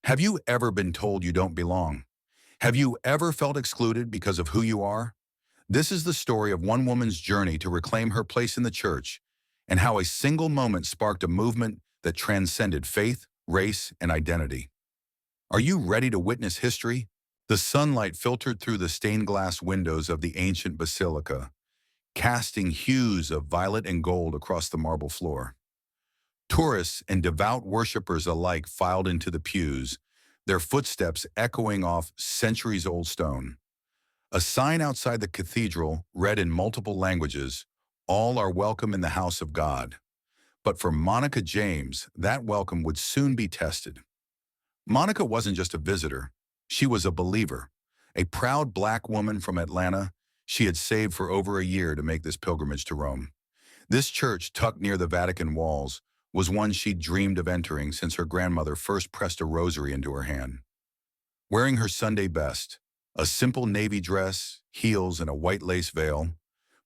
Have you ever been told you don't belong? Have you ever felt excluded because of who you are? This is the story of one woman's journey to reclaim her place in the church and how a single moment sparked a movement that transcended faith, race, and identity. Are you ready to witness history? The sunlight filtered through the stained glass windows of the ancient basilica, casting hues of violet and gold across the marble floor. Tourists and devout worshippers alike filed into the pews, their footsteps echoing off centuries-old stone. A sign outside the cathedral read in multiple languages, "All are welcome in the house of God." But for Monica James, that welcome would soon be tested. Monica wasn't just a visitor. She was a believer. A proud black woman from Atlanta, she had saved for over a year to make this pilgrimage to Rome. This church, tucked near the Vatican walls, was one she'd dreamed of entering since her grandmother first pressed a rosary into her hand. Wearing her Sunday best, a simple navy dress, heels, and a white lace veil,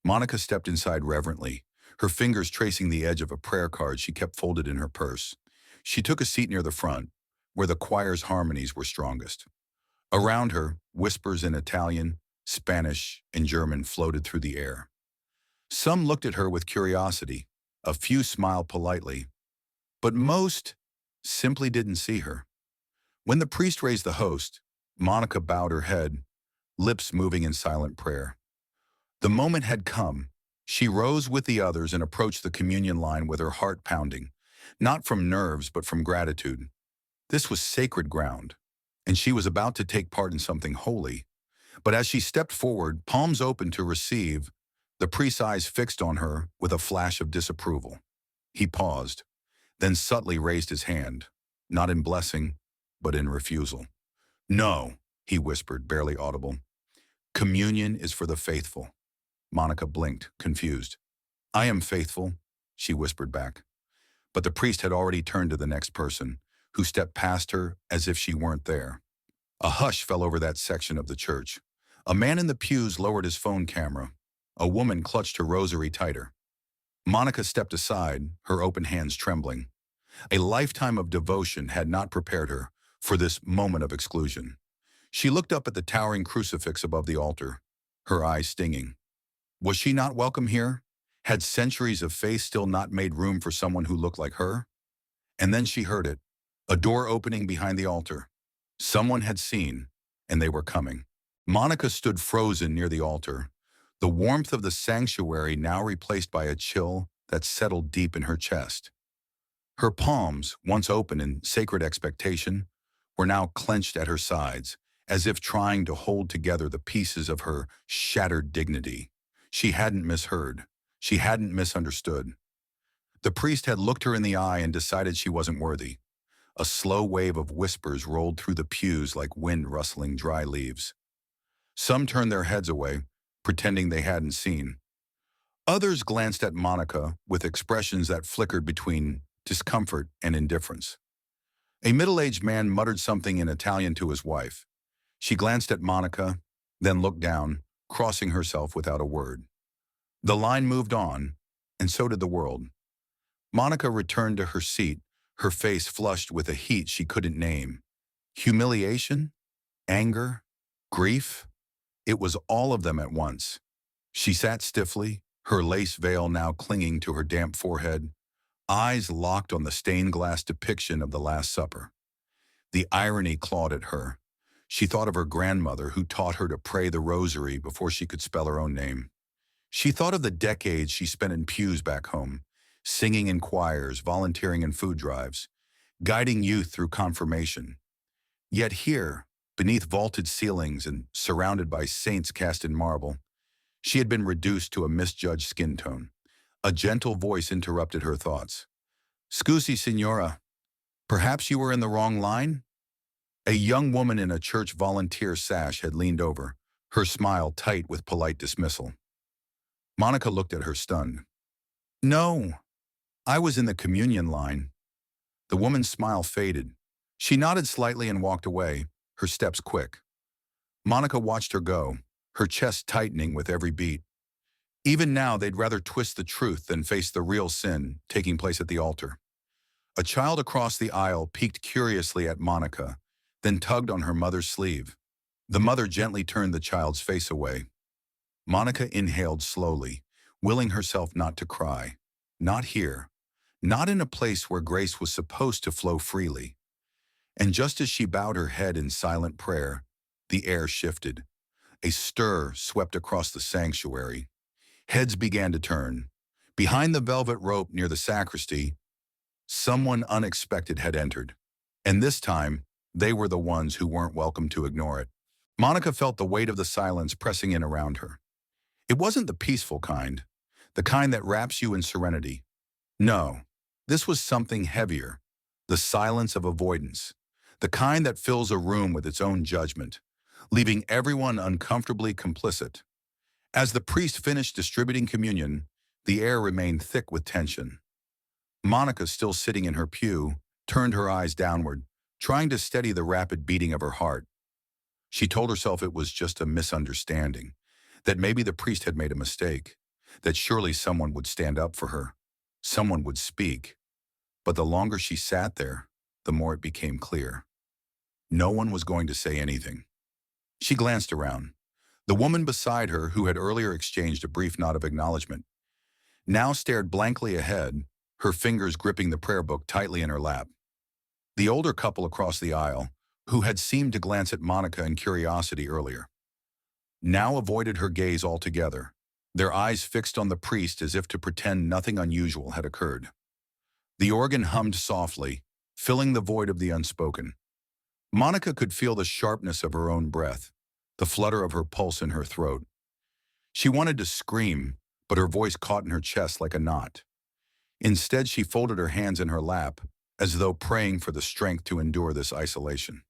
Monica stepped inside reverently, her fingers tracing the edge of a prayer card she kept folded in her purse. She took a seat near the front, where the choir's harmonies were strongest. Around her, whispers in Italian, Spanish, and German floated through the air. Some looked at her with curiosity, a few smiled politely, but most simply didn't see her. When the priest raised the host, Monica bowed her head, lips moving in silent prayer. The moment had come. She rose with the others and approached the communion line with her heart pounding, not from nerves but from gratitude. This was sacred ground, and she was about to take part in something holy. But as she stepped forward, palms open to receive, the priest's eyes fixed on her with a flash of disapproval. He paused, then subtly raised his hand, not in blessing, but in refusal. "No," he whispered, barely audible. "Communion is for the faithful." Monica blinked, confused. "I am faithful," she whispered back. But the priest had already turned to the next person, who stepped past her as if she weren't there. A hush fell over that section of the church. A man in the pews lowered his phone camera. A woman clutched her rosary tighter. Monica stepped aside, her open hands trembling. A lifetime of devotion had not prepared her for this moment of exclusion. She looked up at the towering crucifix above the altar, her eyes stinging. Was she not welcome here? Had centuries of faith still not made room for someone who looked like her? And then she heard it, a door opening behind the altar. Someone had seen, and they were coming. Monica stood frozen near the altar, the warmth of the sanctuary now replaced by a chill that settled deep in her chest. Her palms, once open in sacred expectation, were now clenched at her sides, as if trying to hold together the pieces of her shattered dignity. She hadn't misheard. She hadn't misunderstood. The priest had looked her in the eye and decided she wasn't worthy. A slow wave of whispers rolled through the pews like wind rustling dry leaves. Some turned their heads away, pretending they hadn't seen. Others glanced at Monica with expressions that flickered between discomfort and indifference. A middle-aged man muttered something in Italian to his wife. She glanced at Monica, then looked down, crossing herself without a word. The line moved on, and so did the world. Monica returned to her seat, her face flushed with a heat she couldn't name. Humiliation? Anger? Grief? It was all of them at once. She sat stiffly, her lace veil now clinging to her damp forehead, eyes locked on the stained glass depiction of the Last Supper. The irony clawed at her. She thought of her grandmother who taught her to pray the rosary before she could spell her own name. She thought of the decades she spent in pews back home, singing in choirs, volunteering in food drives, guiding youth through confirmation. Yet here, beneath vaulted ceilings and surrounded by saints cast in marble, she had been reduced to a misjudged skin tone. A gentle voice interrupted her thoughts. "Scusi, signora, perhaps you were in the wrong line?" A young woman in a church volunteer sash had leaned over, her smile tight with polite dismissal. Monica looked at her stunned. "No, I was in the communion line." The woman's smile faded. She nodded slightly and walked away, her steps quick. Monica watched her go, her chest tightening with every beat. Even now, they'd rather twist the truth than face the real sin taking place at the altar. A child across the aisle peeked curiously at Monica, then tugged on her mother's sleeve. The mother gently turned the child's face away. Monica inhaled slowly, willing herself not to cry. Not here. Not in a place where grace was supposed to flow freely. And just as she bowed her head in silent prayer, the air shifted. A stir swept across the sanctuary. Heads began to turn. Behind the velvet rope near the sacristy, someone unexpected had entered. And this time, they were the ones who weren't welcome to ignore it. Monica felt the weight of the silence pressing in around her. It wasn't the peaceful kind, the kind that wraps you in serenity. No, this was something heavier, the silence of avoidance, the kind that fills a room with its own judgment, leaving everyone uncomfortably complicit. As the priest finished distributing communion, the air remained thick with tension. Monica, still sitting in her pew, turned her eyes downward, trying to steady the rapid beating of her heart. She told herself it was just a misunderstanding, that maybe the priest had made a mistake, that surely someone would stand up for her, someone would speak. But the longer she sat there, the more it became clear. No one was going to say anything. She glanced around. The woman beside her, who had earlier exchanged a brief nod of acknowledgement, now stared blankly ahead, her fingers gripping the prayer book tightly in her lap. The older couple across the aisle, who had seemed to glance at Monica in curiosity earlier, now avoided her gaze altogether, their eyes fixed on the priest as if to pretend nothing unusual had occurred. The organ hummed softly, filling the void of the unspoken. Monica could feel the sharpness of her own breath, the flutter of her pulse in her throat. She wanted to scream, but her voice caught in her chest like a knot. Instead, she folded her hands in her lap, as though praying for the strength to endure this isolation.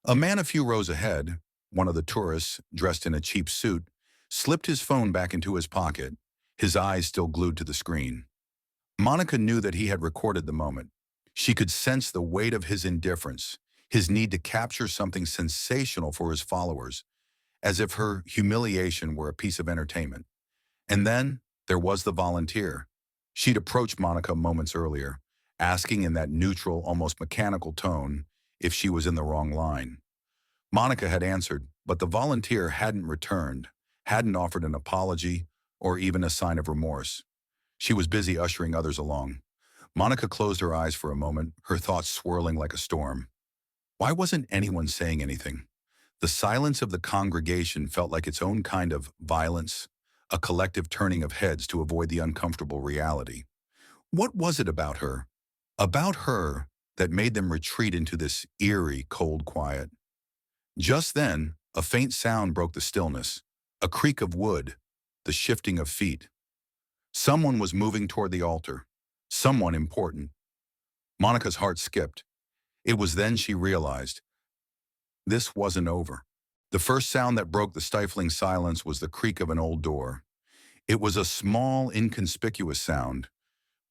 A man a few rows ahead, one of the tourists, dressed in a cheap suit, slipped his phone back into his pocket, his eyes still glued to the screen. Monica knew that he had recorded the moment. She could sense the weight of his indifference, his need to capture something sensational for his followers, as if her humiliation were a piece of entertainment. And then there was the volunteer. She'd approached Monica moments earlier, asking in that neutral, almost mechanical tone if she was in the wrong line. Monica had answered, but the volunteer hadn't returned, hadn't offered an apology, or even a sign of remorse. She was busy ushering others along. Monica closed her eyes for a moment, her thoughts swirling like a storm. Why wasn't anyone saying anything? The silence of the congregation felt like its own kind of violence, a collective turning of heads to avoid the uncomfortable reality. What was it about her? About her that made them retreat into this eerie, cold quiet. Just then, a faint sound broke the stillness, a creak of wood, the shifting of feet. Someone was moving toward the altar, someone important. Monica's heart skipped. It was then she realized this wasn't over. The first sound that broke the stifling silence was the creak of an old door. It was a small, inconspicuous sound,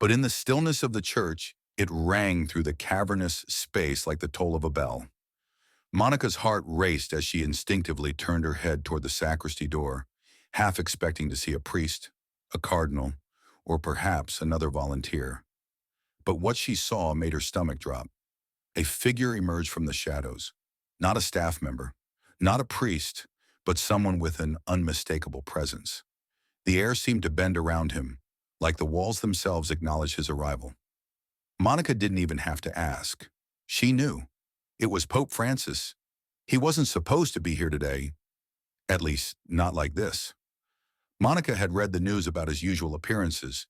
but in the stillness of the church, it rang through the cavernous space like the toll of a bell. Monica's heart raced as she instinctively turned her head toward the sacristy door, half expecting to see a priest, a cardinal, or perhaps another volunteer. But what she saw made her stomach drop. A figure emerged from the shadows. Not a staff member, not a priest, but someone with an unmistakable presence. The air seemed to bend around him, like the walls themselves acknowledged his arrival. Monica didn't even have to ask. She knew. It was Pope Francis. He wasn't supposed to be here today, at least not like this. Monica had read the news about his usual appearances,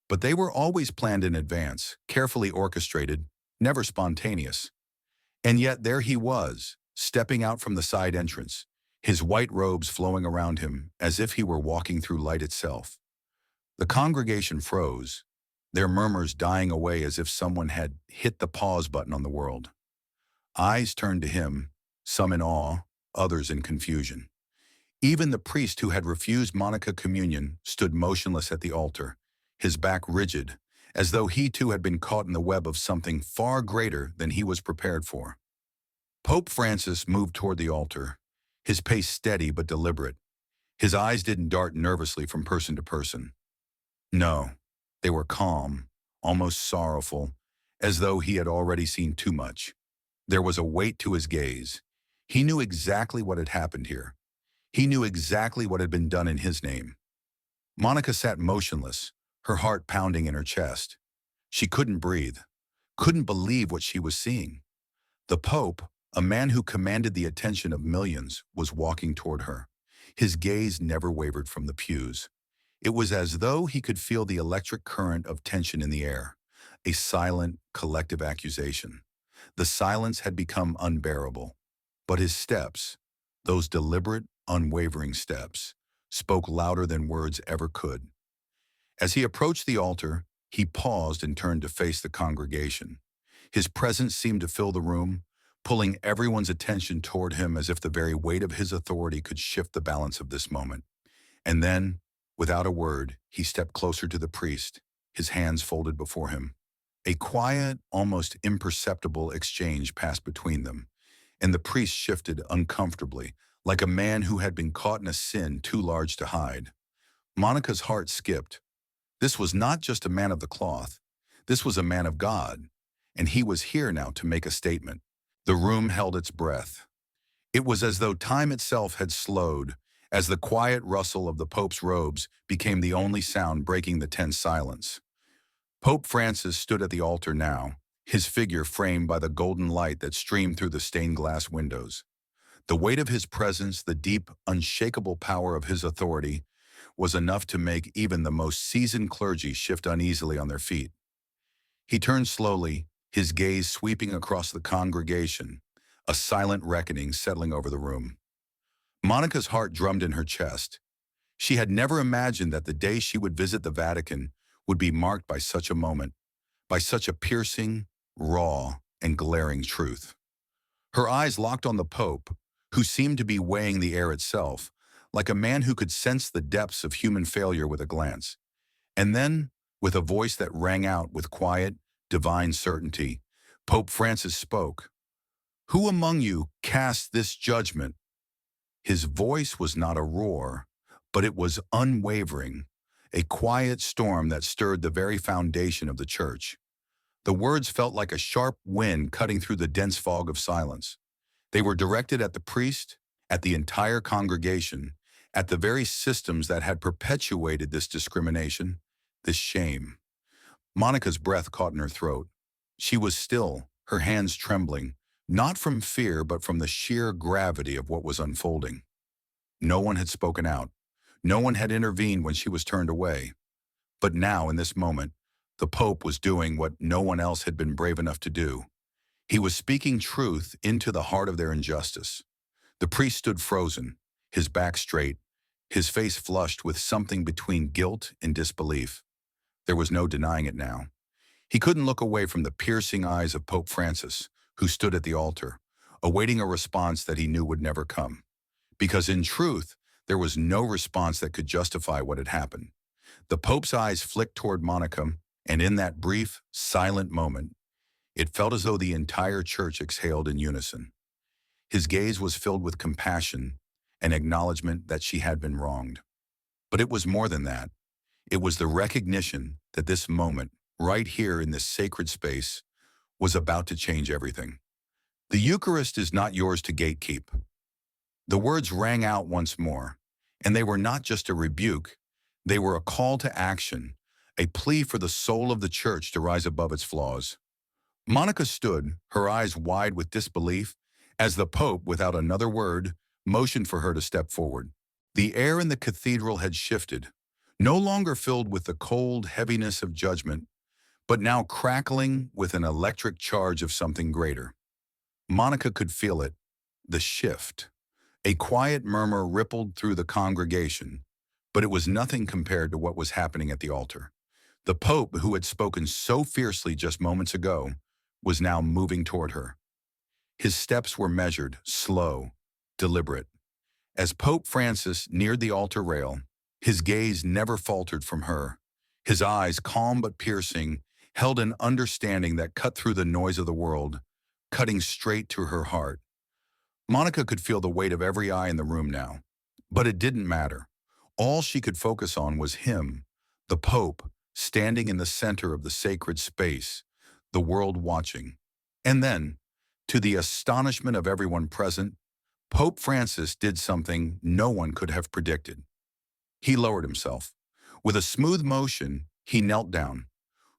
but they were always planned in advance, carefully orchestrated, never spontaneous. And yet there he was, stepping out from the side entrance, his white robes flowing around him as if he were walking through light itself. The congregation froze, their murmurs dying away as if someone had hit the pause button on the world. Eyes turned to him, some in awe, others in confusion. Even the priest who had refused Monica communion stood motionless at the altar, his back rigid, as though he too had been caught in the web of something far greater than he was prepared for. Pope Francis moved toward the altar, his pace steady but deliberate. His eyes didn't dart nervously from person to person. No, they were calm, almost sorrowful, as though he had already seen too much. There was a weight to his gaze. He knew exactly what had happened here. He knew exactly what had been done in his name. Monica sat motionless, her heart pounding in her chest. She couldn't breathe, couldn't believe what she was seeing. The Pope, a man who commanded the attention of millions, was walking toward her. His gaze never wavered from the pews. It was as though he could feel the electric current of tension in the air, a silent, collective accusation. The silence had become unbearable, but his steps, those deliberate, unwavering steps, spoke louder than words ever could. As he approached the altar, he paused and turned to face the congregation. His presence seemed to fill the room, pulling everyone's attention toward him as if the very weight of his authority could shift the balance of this moment. And then, without a word, he stepped closer to the priest, his hands folded before him. A quiet, almost imperceptible exchange passed between them, and the priest shifted uncomfortably, like a man who had been caught in a sin too large to hide. Monica's heart skipped. This was not just a man of the cloth. This was a man of God, and he was here now to make a statement. The room held its breath. It was as though time itself had slowed, as the quiet rustle of the Pope's robes became the only sound breaking the tense silence. Pope Francis stood at the altar now, his figure framed by the golden light that streamed through the stained glass windows. The weight of his presence, the deep, unshakable power of his authority, was enough to make even the most seasoned clergy shift uneasily on their feet. He turned slowly, his gaze sweeping across the congregation, a silent reckoning settling over the room. Monica's heart drummed in her chest. She had never imagined that the day she would visit the Vatican would be marked by such a moment, by such a piercing, raw, and glaring truth. Her eyes locked on the Pope, who seemed to be weighing the air itself, like a man who could sense the depths of human failure with a glance. And then, with a voice that rang out with quiet, divine certainty, Pope Francis spoke. "Who among you casts this judgment?" His voice was not a roar, but it was unwavering, a quiet storm that stirred the very foundation of the church. The words felt like a sharp wind cutting through the dense fog of silence. They were directed at the priest, at the entire congregation, at the very systems that had perpetuated this discrimination, this shame. Monica's breath caught in her throat. She was still, her hands trembling, not from fear but from the sheer gravity of what was unfolding. No one had spoken out. No one had intervened when she was turned away. But now, in this moment, the Pope was doing what no one else had been brave enough to do. He was speaking truth into the heart of their injustice. The priest stood frozen, his back straight, his face flushed with something between guilt and disbelief. There was no denying it now. He couldn't look away from the piercing eyes of Pope Francis, who stood at the altar, awaiting a response that he knew would never come. Because in truth, there was no response that could justify what had happened. The Pope's eyes flicked toward Monica, and in that brief, silent moment, it felt as though the entire church exhaled in unison. His gaze was filled with compassion, an acknowledgement that she had been wronged. But it was more than that. It was the recognition that this moment, right here in this sacred space, was about to change everything. The Eucharist is not yours to gatekeep. The words rang out once more, and they were not just a rebuke, they were a call to action, a plea for the soul of the church to rise above its flaws. Monica stood, her eyes wide with disbelief, as the Pope, without another word, motioned for her to step forward. The air in the cathedral had shifted, no longer filled with the cold heaviness of judgment, but now crackling with an electric charge of something greater. Monica could feel it, the shift. A quiet murmur rippled through the congregation, but it was nothing compared to what was happening at the altar. The Pope, who had spoken so fiercely just moments ago, was now moving toward her. His steps were measured, slow, deliberate. As Pope Francis neared the altar rail, his gaze never faltered from her. His eyes, calm but piercing, held an understanding that cut through the noise of the world, cutting straight to her heart. Monica could feel the weight of every eye in the room now, but it didn't matter. All she could focus on was him, the Pope, standing in the center of the sacred space, the world watching. And then, To the astonishment of everyone present, Pope Francis did something no one could have predicted. He lowered himself. With a smooth motion, he knelt down,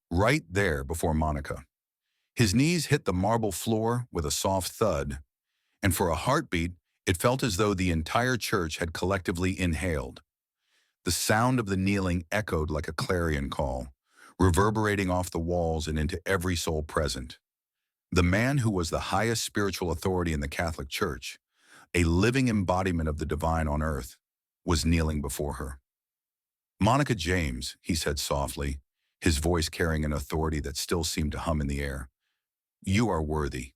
right there before Monica. His knees hit the marble floor with a soft thud, and for a heartbeat, it felt as though the entire church had collectively inhaled. The sound of the kneeling echoed like a clarion call, reverberating off the walls and into every soul present. The man who was the highest spiritual authority in the Catholic Church, a living embodiment of the divine on earth, was kneeling before her. "Monica James," he said softly, his voice carrying an authority that still seemed to hum in the air. "You are worthy."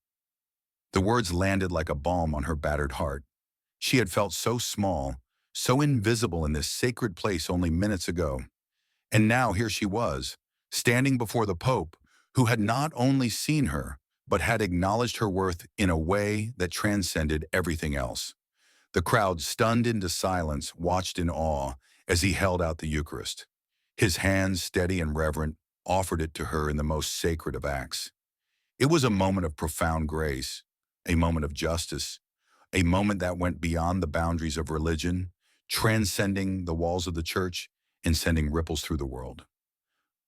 The words landed like a balm on her battered heart. She had felt so small, so invisible in this sacred place only minutes ago. And now here she was, standing before the Pope, who had not only seen her, but had acknowledged her worth in a way that transcended everything else. The crowd, stunned into silence, watched in awe as he held out the Eucharist. His hands, steady and reverent, offered it to her in the most sacred of acts. It was a moment of profound grace, a moment of justice, a moment that went beyond the boundaries of religion, transcending the walls of the church and sending ripples through the world.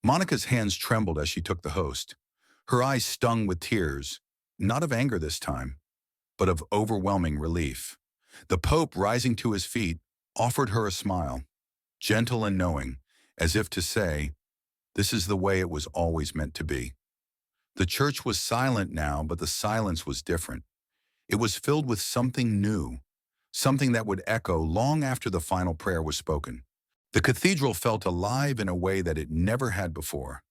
Monica's hands trembled as she took the host. Her eyes stung with tears, not of anger this time, but of overwhelming relief. The Pope, rising to his feet, offered her a smile, gentle and knowing, as if to say, "This is the way it was always meant to be." The church was silent now, but the silence was different. It was filled with something new, something that would echo long after the final prayer was spoken. The cathedral felt alive in a way that it never had before.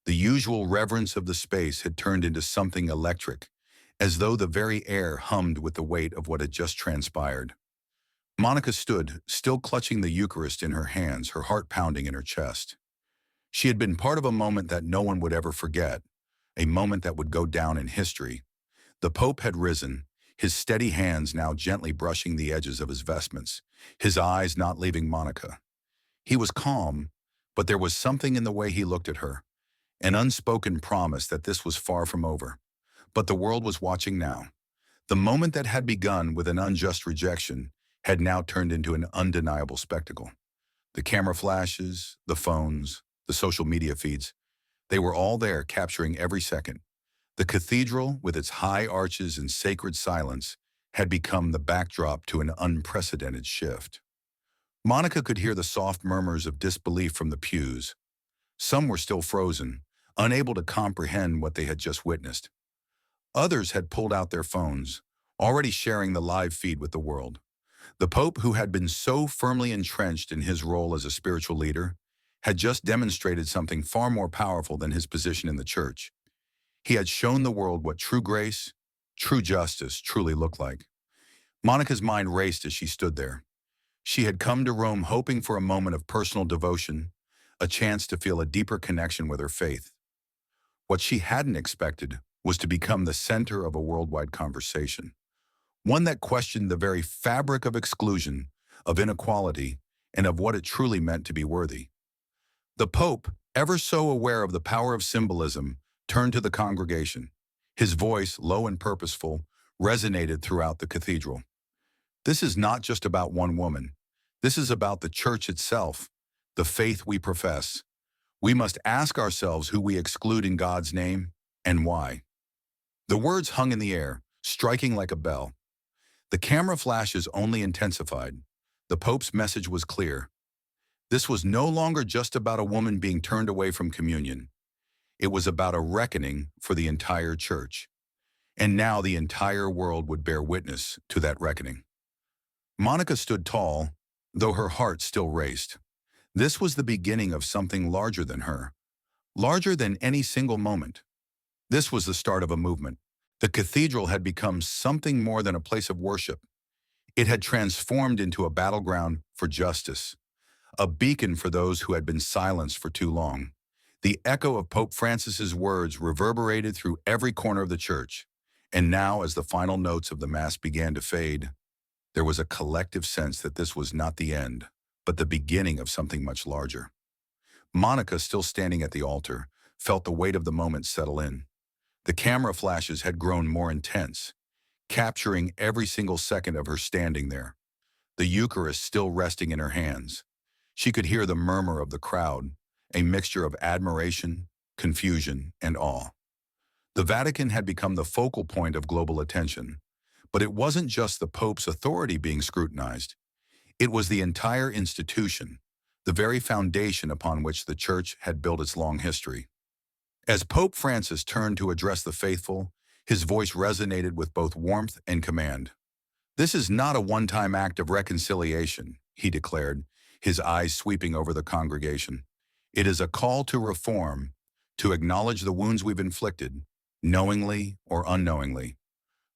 The usual reverence of the space had turned into something electric, as though the very air hummed with the weight of what had just transpired. Monica stood, still clutching the Eucharist in her hands, her heart pounding in her chest. She had been part of a moment that no one would ever forget, a moment that would go down in history. The Pope had risen, his steady hands now gently brushing the edges of his vestments, his eyes not leaving Monica. He was calm, but there was something in the way he looked at her, an unspoken promise that this was far from over. But the world was watching now. The moment that had begun with an unjust rejection had now turned into an undeniable spectacle. The camera flashes, the phones, the social media feeds, they were all there, capturing every second. The cathedral, with its high arches and sacred silence, had become the backdrop to an unprecedented shift. Monica could hear the soft murmurs of disbelief from the pews. Some were still frozen, unable to comprehend what they had just witnessed. Others had pulled out their phones, already sharing the live feed with the world. The Pope, who had been so firmly entrenched in his role as a spiritual leader, had just demonstrated something far more powerful than his position in the church. He had shown the world what true grace, true justice truly looked like. Monica's mind raced as she stood there. She had come to Rome hoping for a moment of personal devotion, a chance to feel a deeper connection with her faith. What she hadn't expected was to become the center of a worldwide conversation, one that questioned the very fabric of exclusion, of inequality, and of what it truly meant to be worthy. The Pope, ever so aware of the power of symbolism, turned to the congregation. His voice, low and purposeful, resonated throughout the cathedral. "This is not just about one woman. This is about the church itself, the faith we profess. We must ask ourselves who we exclude in God's name and why." The words hung in the air, striking like a bell. The camera flashes only intensified. The Pope's message was clear. This was no longer just about a woman being turned away from communion. It was about a reckoning for the entire church. And now the entire world would bear witness to that reckoning. Monica stood tall, though her heart still raced. This was the beginning of something larger than her, larger than any single moment. This was the start of a movement. The cathedral had become something more than a place of worship. It had transformed into a battleground for justice, a beacon for those who had been silenced for too long. The echo of Pope Francis's words reverberated through every corner of the church, and now, as the final notes of the Mass began to fade, there was a collective sense that this was not the end, but the beginning of something much larger. Monica, still standing at the altar, felt the weight of the moment settle in. The camera flashes had grown more intense, capturing every single second of her standing there, the Eucharist still resting in her hands. She could hear the murmur of the crowd, a mixture of admiration, confusion, and awe. The Vatican had become the focal point of global attention, but it wasn't just the Pope's authority being scrutinized. It was the entire institution, the very foundation upon which the Church had built its long history. As Pope Francis turned to address the faithful, his voice resonated with both warmth and command. "This is not a one-time act of reconciliation," he declared, his eyes sweeping over the congregation. "It is a call to reform, to acknowledge the wounds we've inflicted, knowingly or unknowingly.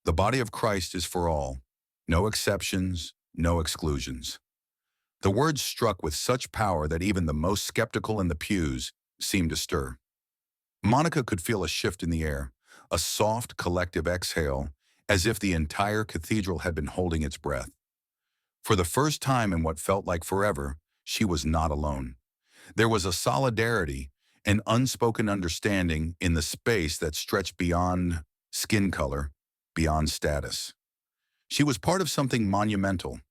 The body of Christ is for all, no exceptions, no exclusions." The words struck with such power that even the most skeptical in the pews seemed to stir. Monica could feel a shift in the air, a soft, collective exhale, as if the entire cathedral had been holding its breath. For the first time in what felt like forever, she was not alone. There was a solidarity, an unspoken understanding in the space that stretched beyond skin color, beyond status. She was part of something monumental.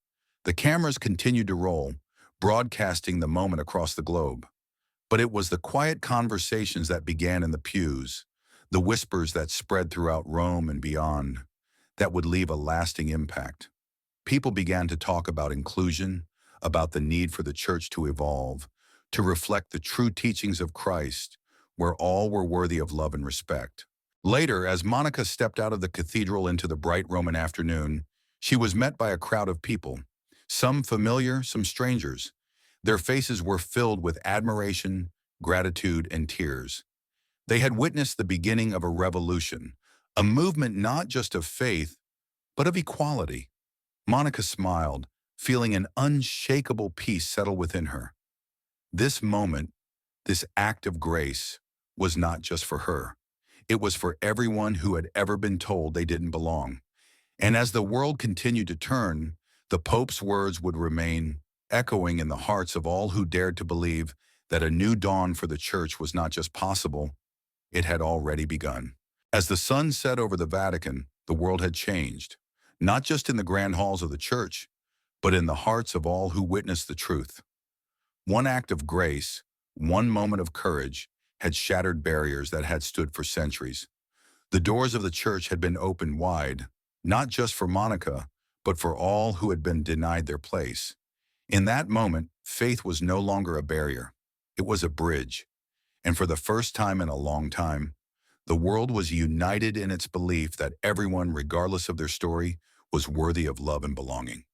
The cameras continued to roll, broadcasting the moment across the globe. But it was the quiet conversations that began in the pews, the whispers that spread throughout Rome and beyond, that would leave a lasting impact. People began to talk about inclusion, about the need for the Church to evolve, to reflect the true teachings of Christ, where all were worthy of love and respect. Later, as Monica stepped out of the cathedral into the bright Roman afternoon, she was met by a crowd of people, some familiar, some strangers. Their faces were filled with admiration, gratitude, and tears. They had witnessed the beginning of a revolution, a movement not just of faith, but of equality. Monica smiled, feeling an unshakable peace settle within her. This moment, this act of grace, was not just for her. It was for everyone who had ever been told they didn't belong. And as the world continued to turn, the Pope's words would remain, echoing in the hearts of all who dared to believe that a new dawn for the Church was not just possible, it had already begun. As the sun set over the Vatican, the world had changed, not just in the grand halls of the Church, but in the hearts of all who witnessed the truth. One act of grace, one moment of courage, had shattered barriers that had stood for centuries. The doors of the Church had been opened wide, not just for Monica, but for all who had been denied their place. In that moment, faith was no longer a barrier. It was a bridge. And for the first time in a long time, the world was united in its belief that everyone, regardless of their story, was worthy of love and belonging.